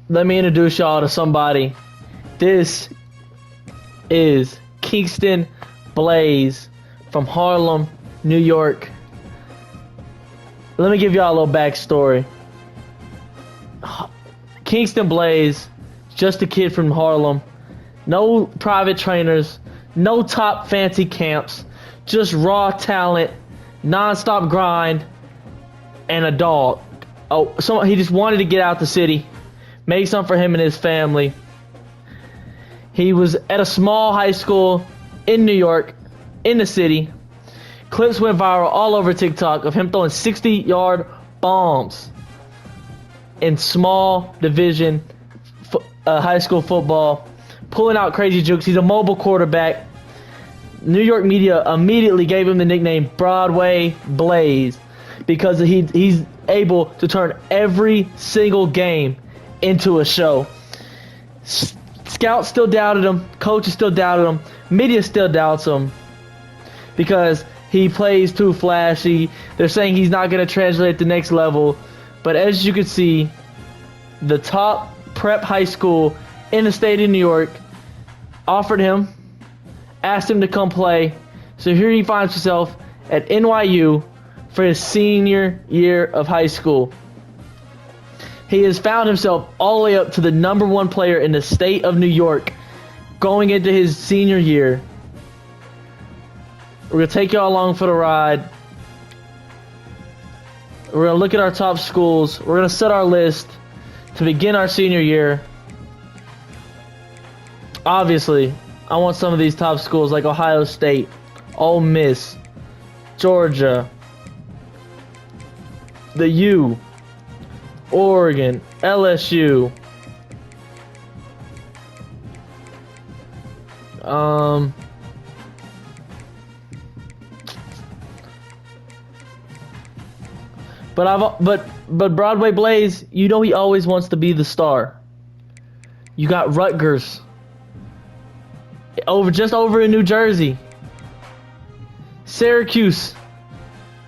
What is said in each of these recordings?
let me introduce y'all to somebody. This is Kingston Blaze from Harlem, New York. Let me give y'all a little backstory. Kingston Blaze, just a kid from Harlem. No private trainers, no top fancy camps, just raw talent, non-stop grind, and a dog. Oh, so he just wanted to get out the city, make something for him and his family. He was at a small high school in New York, in the city. Clips went viral all over TikTok of him throwing 60-yard bombs in small division high school football, pulling out crazy jukes. He's a mobile quarterback. New York media immediately gave him the nickname Broadway Blaze because he's able to turn every single game into a show. Scouts still doubted him, coaches still doubted him, media still doubts him because he plays too flashy. They're saying he's not going to translate at the next level. But as you can see, the top prep high school in the state of New York offered him, asked him to come play. So here he finds himself at NYU for his senior year of high school. He has found himself all the way up to the #1 player in the state of New York going into his senior year. We're going to take y'all along for the ride. We're going to look at our top schools. We're going to set our list to begin our senior year. Obviously, I want some of these top schools like Ohio State, Ole Miss, Georgia, the U, Oregon, LSU. But Broadway Blaze, you know he always wants to be the star. You got Rutgers over in New Jersey. Syracuse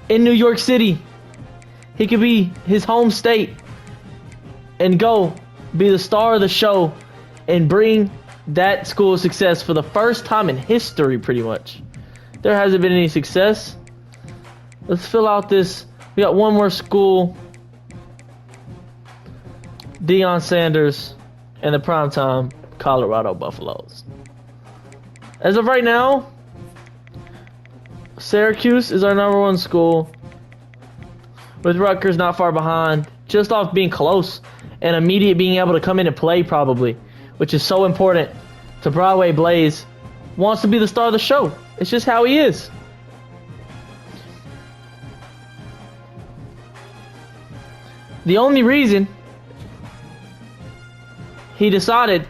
in New York City. He could be his home state and go be the star of the show and bring that school success for the first time in history, pretty much. There hasn't been any success. Let's fill out this. We got one more school. Deion Sanders and the primetime Colorado Buffaloes. As of right now, Syracuse is our #1 school, with Rutgers not far behind, just off being close and immediate being able to come in and play probably, which is so important to Broadway Blaze. Wants to be the star of the show. It's just how he is. The only reason he decided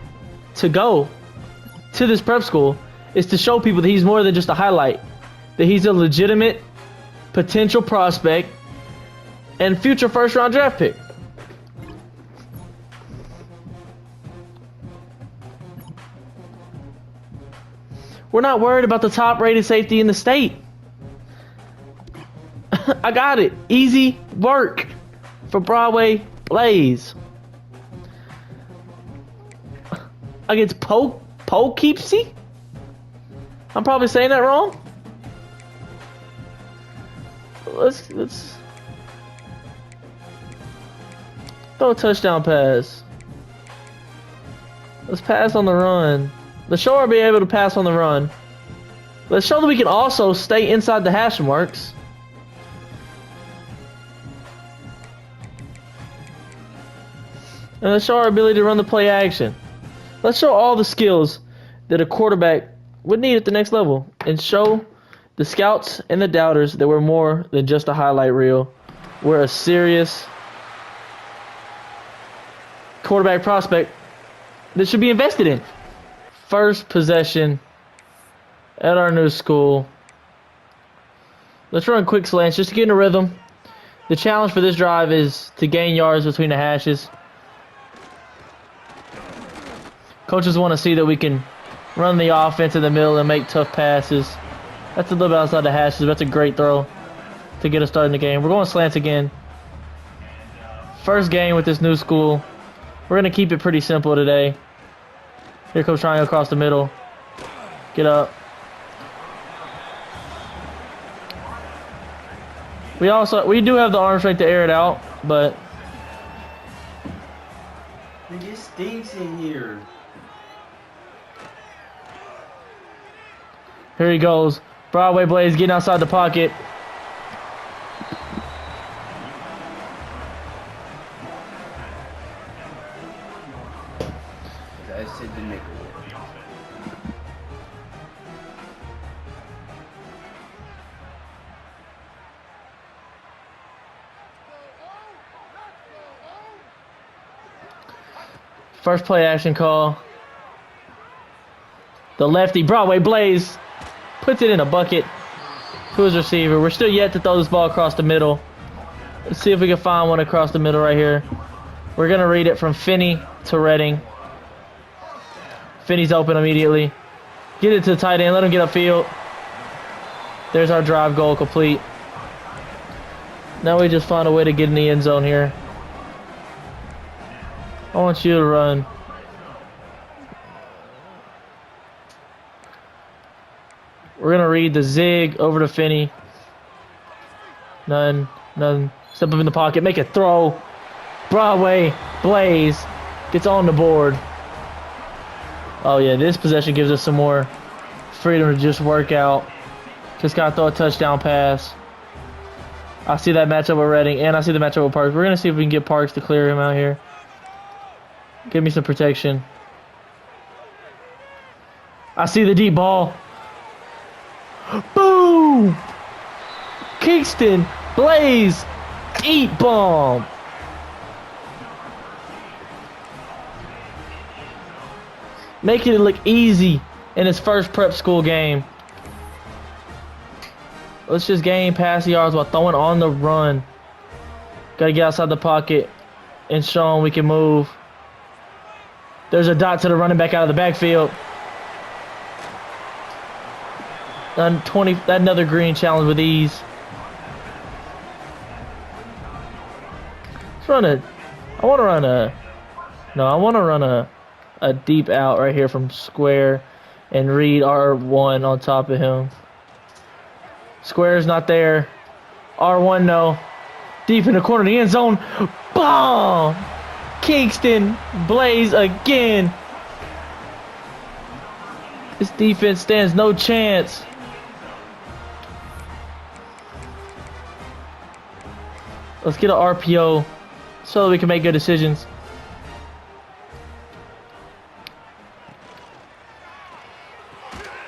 to go to this prep school is to show people that he's more than just a highlight, that he's a legitimate potential prospect and future first-round draft pick. We're not worried about the top-rated safety in the state. I got it. Easy work for Broadway Blaze. Against Poughkeepsie? I'm probably saying that wrong. Let's throw a touchdown pass. Let's pass on the run. Let's show our be able to pass on the run. Let's show that we can also stay inside the hash marks. And let's show our ability to run the play action. Let's show all the skills that a quarterback would need at the next level. And show the scouts and the doubters that we're more than just a highlight reel. We're a serious quarterback prospect that should be invested in. First possession at our new school. Let's run quick slants just to get in a rhythm. The challenge for this drive is to gain yards between the hashes. Coaches want to see that we can run the offense in the middle and make tough passes. That's a little bit outside the hashes. That's a great throw to get us started in the game. We're going slants again. First game with this new school. We're gonna keep it pretty simple today. Here comes triangle across the middle. Get up. We do have the arm strength to air it out, but it stinks in here. Here he goes. Broadway Blaze getting outside the pocket. I said to make it work. First play action call. The lefty, Broadway Blaze, puts it in a bucket to his receiver. We're still yet to throw this ball across the middle. Let's see if we can find one across the middle right here. We're going to read it from Finney to Redding. Finney's open immediately. Get it to the tight end. Let him get upfield. There's our drive goal complete. Now we just find a way to get in the end zone here. I want you to run. We're going to read the zig over to Finney. None. Step up in the pocket. Make a throw. Broadway Blaze gets on the board. Oh, yeah. This possession gives us some more freedom to just work out. Just got to throw a touchdown pass. I see that matchup with Redding, and I see the matchup with Parks. We're going to see if we can get Parks to clear him out here. Give me some protection. I see the deep ball. Boom! Kingston, Blaze, eat bomb. Making it look easy in his first prep school game. Let's just gain pass yards while throwing on the run. Gotta get outside the pocket and show him we can move. There's a dot to the running back out of the backfield. Another green challenge with ease. I want to run a deep out right here from square and read R1 on top of him. Square's not there. R1 no. Deep in the corner of the end zone. Bomb! Kingston Blaze again. This defense stands no chance. Let's get an RPO so that we can make good decisions.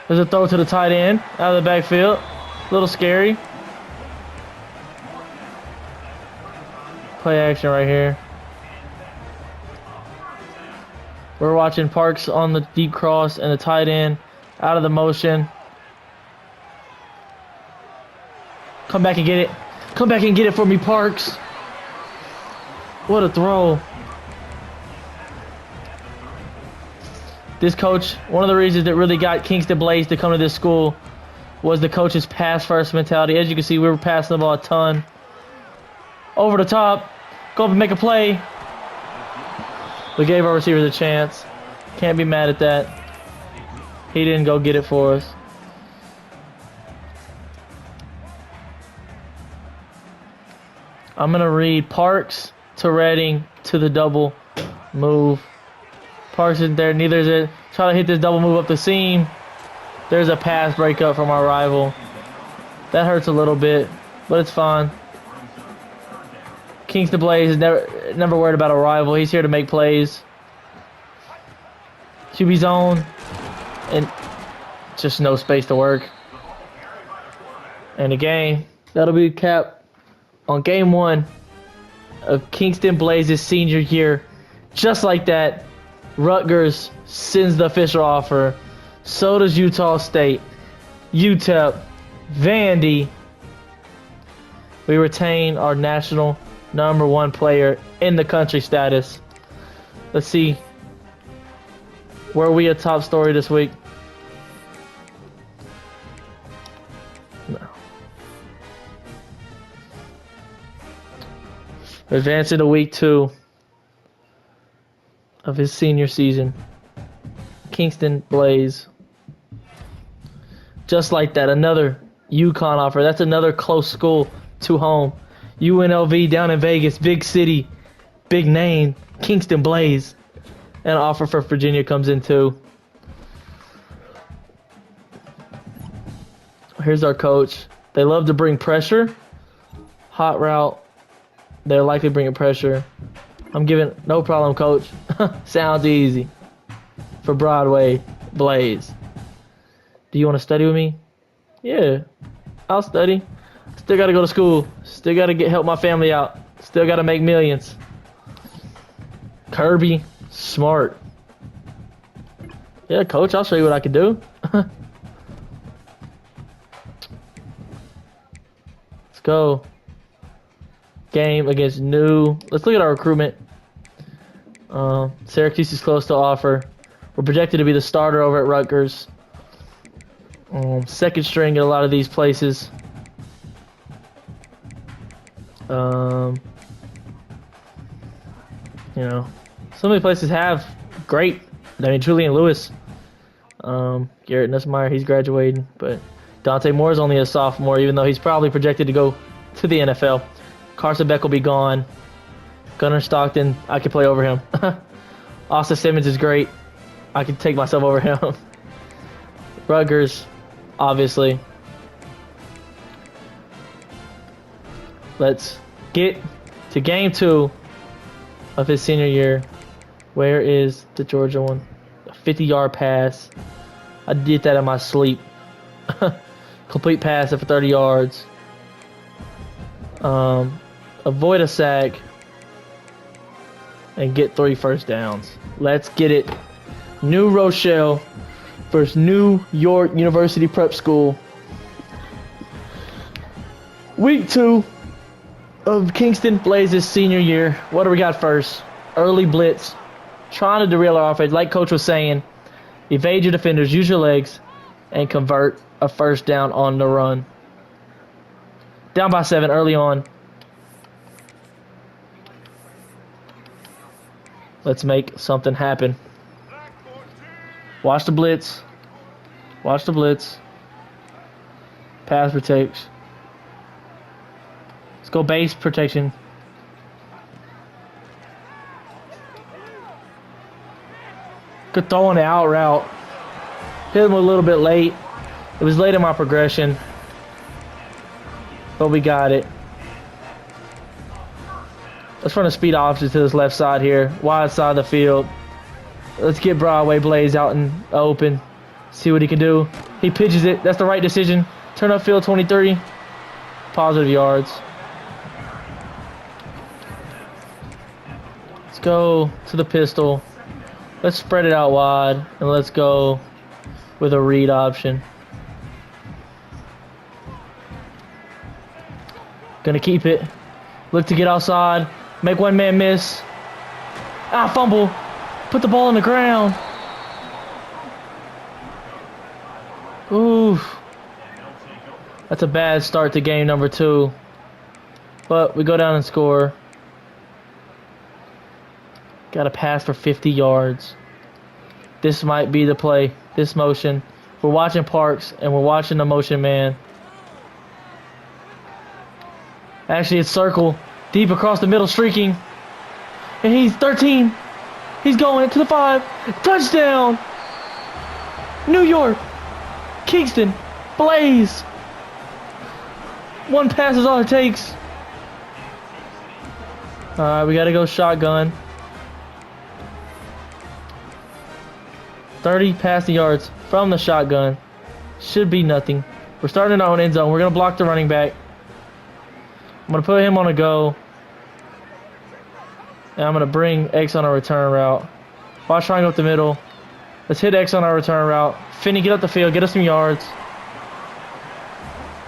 There's a throw to the tight end out of the backfield. A little scary. Play action right here. We're watching Parks on the deep cross and the tight end out of the motion. Come back and get it. Come back and get it for me, Parks. What a throw. This coach, one of the reasons that really got Kingston Blaze to come to this school was the coach's pass-first mentality. As you can see, we were passing the ball a ton. Over the top. Go up and make a play. We gave our receivers a chance. Can't be mad at that. He didn't go get it for us. I'm going to read Parks to Redding to the double move. Parks isn't there. Neither is it. Try to hit this double move up the seam. There's a pass breakup from our rival. That hurts a little bit, but it's fine. Kingston Blaze is never worried about a rival. He's here to make plays. QB zone. And just no space to work. And the game, that'll be capped on game one of Kingston Blaze's senior year. Just like that, Rutgers sends the official offer. So does Utah State, UTEP, Vandy. We retain our national #1 player in the country status. Let's see. Were we a top story this week? No. Advancing to week 2. of his senior season. Kingston Blaze. Just like that, another UConn offer. That's another close school to home. UNLV down in Vegas, big city, big name, Kingston Blaze. An offer for Virginia comes in too. Here's our coach. They love to bring pressure. Hot route. They're likely bringing pressure. I'm giving no problem, coach. Sounds easy. For Broadway, Blaze. Do you want to study with me? Yeah, I'll study. Still got to go to school. Still got to help my family out. Still got to make millions. Kirby, smart. Yeah, coach, I'll show you what I can do. Let's go. Game against New. Let's look at our recruitment. Syracuse is close to offer. We're projected to be the starter over at Rutgers. Second string at a lot of these places. You know, some of the places have great. I mean, Julian Lewis, Garrett Nussmeier, he's graduating, but Dante Moore is only a sophomore, even though he's probably projected to go to the NFL. Carson Beck will be gone. Gunnar Stockton, I could play over him. Austin Simmons is great. I could take myself over him. Rutgers, obviously. Let's get to game 2 of his senior year. Where is the Georgia one? A 50-yard pass. I did that in my sleep. Complete pass for 30 yards. Avoid a sack. And get 3 first downs. Let's get it. New Rochelle versus New York University Prep School. Week 2 of Kingston Blaze's senior year. What do we got first? Early blitz. Trying to derail our offense. Like Coach was saying, evade your defenders, use your legs, and convert a first down on the run. Down by 7 early on. Let's make something happen. Watch the blitz. Watch the blitz. Pass protects. Let's go base protection. Good throw on the out route. Hit him a little bit late. It was late in my progression. But we got it. Let's run a speed option to this left side here. Wide side of the field. Let's get Broadway Blaze out and open. See what he can do. He pitches it. That's the right decision. Turn up field 23. Positive yards. Let's go to the pistol. Let's spread it out wide. And let's go with a read option. Gonna keep it. Look to get outside. Make one man miss. Fumble. Put the ball on the ground. Oof. That's a bad start to game number 2. But we go down and score. Got a pass for 50 yards. This might be the play. This motion. We're watching Parks and we're watching the motion man. Actually, it's circle. Deep across the middle, streaking. And he's 13. He's going to the 5. Touchdown! New York. Kingston. Blaze. One pass is all it takes. Alright, we gotta go shotgun. 30 passing yards from the shotgun. Should be nothing. We're starting in our own end zone. We're gonna block the running back. I'm going to put him on a go. And I'm going to bring X on a return route. Watch triangle up the middle. Let's hit X on our return route. Finney, get up the field. Get us some yards.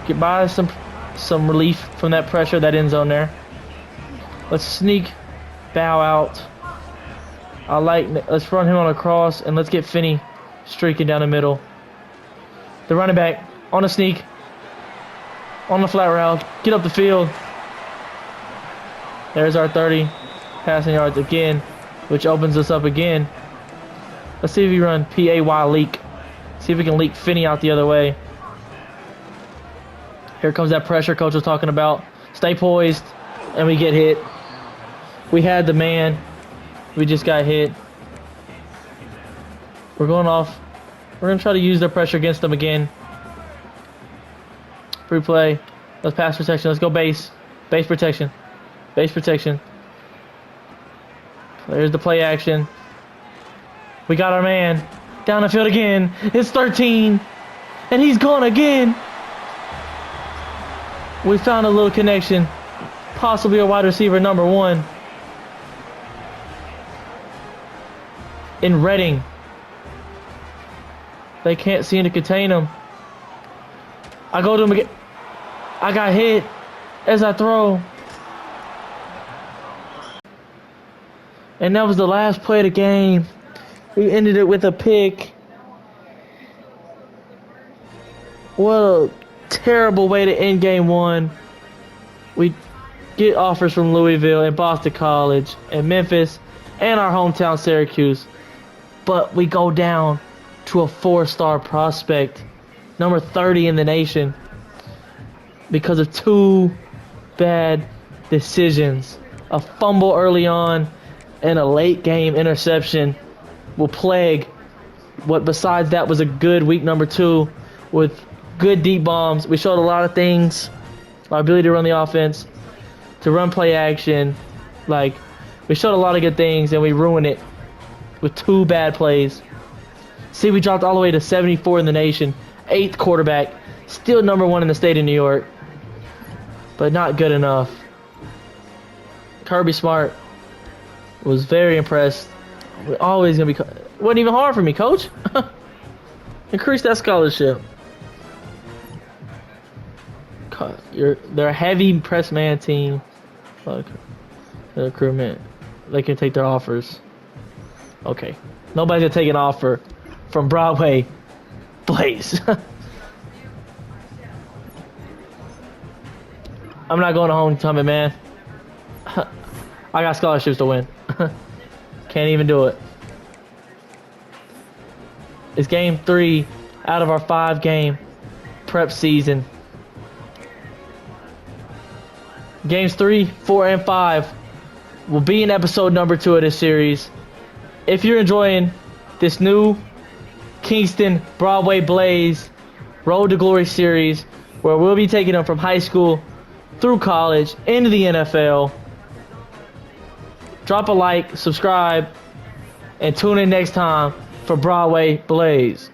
Get by some relief from that pressure, that end zone there. Let's sneak. Bow out. Let's run him on a cross. And let's get Finney streaking down the middle. The running back on a sneak. On the flat route. Get up the field. There's our 30 passing yards again. which opens us up again. Let's see if we run PAY leak. See if we can leak Finney out the other way. Here comes that pressure coach was talking about. Stay poised, and we get hit. We had the man. We just got hit. We're going off. We're going to try to use their pressure against them again. Free play. Let's pass protection. Let's go base. Base protection. Base protection. There's the play action. We got our man. Down the field again. It's 13. And he's gone again. We found a little connection. Possibly a wide receiver number 1. In Reading. They can't seem to contain him. I go to him again. I got hit as I throw. And that was the last play of the game. We ended it with a pick. What a terrible way to end game 1. We get offers from Louisville and Boston College and Memphis and our hometown Syracuse. But we go down to a 4-star prospect, number 30 in the nation, because of 2 bad decisions. A fumble early on and a late game interception will plague what besides that was a good week number 2 with good deep bombs. We showed a lot of things. Our ability to run the offense, to run play action. Like, we showed a lot of good things and we ruined it with 2 bad plays. See, we dropped all the way to 74 in the nation. 8th quarterback. Still number 1 in the state of New York. But not good enough. Kirby Smart was very impressed. We're always going to be... Wasn't even hard for me, coach. Increase that scholarship. They're a heavy press man team. Fuck. The recruitment. They can take their offers. Okay. Nobody's going to take an offer from Broadway. Blaze. I'm not going to homecoming, man. I got scholarships to win. Can't even do it. It's game 3 out of our 5-game prep season. Games 3, 4, and 5 will be in episode number 2 of this series. If you're enjoying this new Kingston Broadway Blaze Road to Glory series, where we'll be taking them from high school through college into the NFL, drop a like, subscribe, and tune in next time for Broadway Blaze.